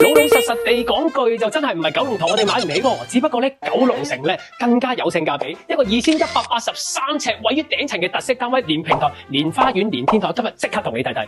老老實實地講句就真係唔係九龍塘我哋買唔起喎，只不過咧九龍城咧更加有性價比，一個2183尺位於頂層嘅特色單位，連平台、連花園、連天台，今日即刻同你睇睇。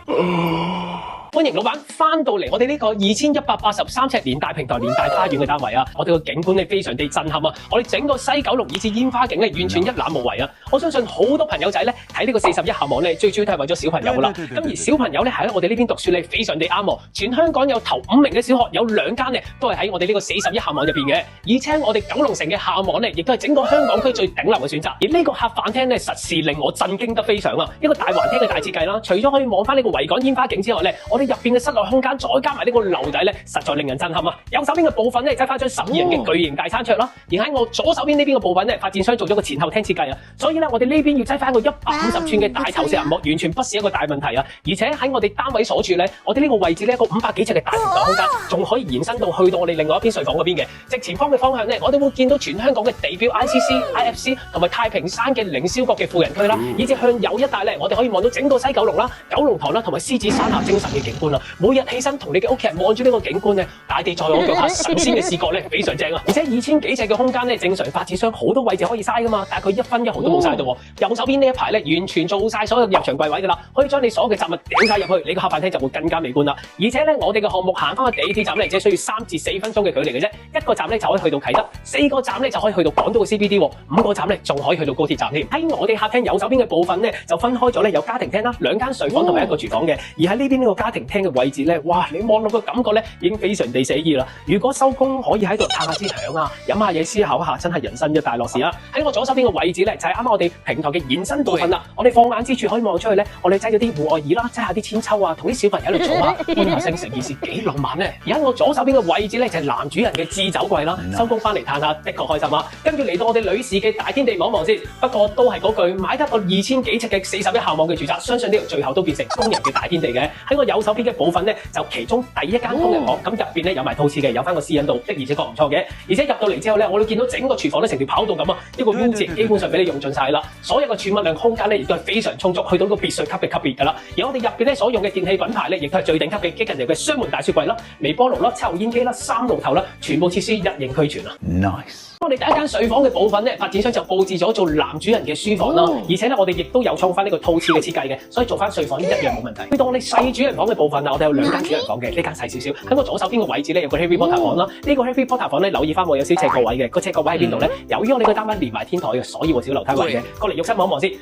歡迎老闆翻到嚟我哋呢個2183尺連大平台、連大花園嘅單位啊！我哋個景觀咧非常地震撼啊！我哋整個西九龍以至煙花景咧完全一覽無遺啊！我相信好多朋友仔咧睇呢個41號網咧，最主要都係為咗小朋友啦。咁而小朋友咧喺我哋呢邊讀書咧非常地啱喎，全香港有頭5名嘅小學有2間咧都係喺我哋呢個41號網入邊嘅，而且我哋九龍城嘅校網咧亦都係整個香港區最頂流嘅選擇。而呢個客飯廳咧實是令我震驚得非常啊！一個大環廳嘅大設計啦，除咗可以望翻呢個維港煙花景之外咧，我哋入邊嘅室內空間再加埋呢個樓底咧，實在令人震撼啊！右手邊嘅部分咧，擠翻張12人嘅巨型大餐桌啦，而喺我左手邊呢邊嘅部分咧，發展商做咗個前後廳設計啊，所以咧我哋呢邊要擠翻個150寸嘅大投射銀幕，完全不是一個大問題啊！而且喺我哋單位所處咧，我哋呢個位置咧，一個500幾尺嘅大平台空間，仲可以延伸到去到我哋另外一邊睡房嗰邊嘅。直前方嘅方向咧，我哋會見到全香港嘅地標 ICC、IFC 同埋太平山嘅凌霄閣嘅富人區啦，以至向右一帶咧，我哋可以望到整個西九龍啦、九龍塘啦同埋獅子山下精神嘅景觀啦。每日起身同你嘅屋企人望住呢個景觀咧，大地在我腳下，神仙嘅視覺咧非常正啊！而且2000幾尺嘅空間咧，正常發展商好多位置可以嘥噶嘛，但係佢1分1毫都冇嘥到喎。右手邊呢一排咧，完全做晒所有入場櫃位噶啦，可以將你所有嘅雜物掟晒入去，你個客飯廳就會更加美觀啦。而且咧，我哋嘅項目行翻個地鐵站咧，只需要3至4分鐘嘅距離嘅啫，一個站咧就可以去到啟德，4個站咧就可以去到港島嘅 CBD，5個站咧仲可以去到高鐵站添。喺我哋客廳右手邊嘅部分咧，就分開咗咧有家庭廳啦、2間睡房同埋1個廚房嘅。而喺呢邊呢個家庭廳嘅位置咧，哇！你望落個感覺咧已經非常地寫意啦。如果收工可以喺度嘆下支響啊，飲下嘢思考下，真係人生一大樂事啦。喺我左手邊嘅位置咧，就係啱啱我哋平台嘅延伸部分啦。我哋放眼之處可以望出去咧，我哋擠咗啲戶外椅啦，擠下啲千秋啊，同啲小朋友喺度坐下，觀下星，成件事幾浪漫咧。而喺我左手邊嘅位置咧，就係男主人嘅置酒櫃啦。收工翻嚟嘆下，的確開心啊。跟住嚟到我哋女士嘅大天地望一望先。不過都係嗰句，買得個2000幾尺嘅41號網嘅住宅，相信呢度最後都變成工人嘅大天地嘅。喺我右手邊嘅部分咧，就其中第1間工人房，咁入邊咧有埋套廁嘅，有翻個私隱度，的而且確唔錯嘅。而且入到嚟之後咧，我哋見到整個廚房咧成條跑道咁啊，一個 U 字基本上俾你用盡晒啦。所有嘅儲物量空間咧，亦都係非常充足，去到個別墅級嘅級別噶啦。而我哋入邊咧所用嘅電器品牌咧，亦都係最頂級嘅激近型嘅雙門大雪櫃啦、微波爐啦、抽油煙機啦、3爐頭啦，全部設施一應俱全啊。Nice。我哋第1間睡房嘅部分咧，發展商就佈置咗做男主人嘅書房啦，而且咧我哋亦都有創翻呢個套廁嘅設計嘅，所以做翻睡房一樣冇問題。去到我哋細主人房嘅部分啊，我哋有2間主人房嘅，呢間細少少。喺我左手邊嘅位置咧有個 Harry Potter 房啦，呢個 Harry Potter 房咧留意翻我有少斜角位嘅，個斜角位喺邊度咧？由於我哋個單位連埋天台嘅，所以我少樓梯位嘅。過嚟浴室望一望先，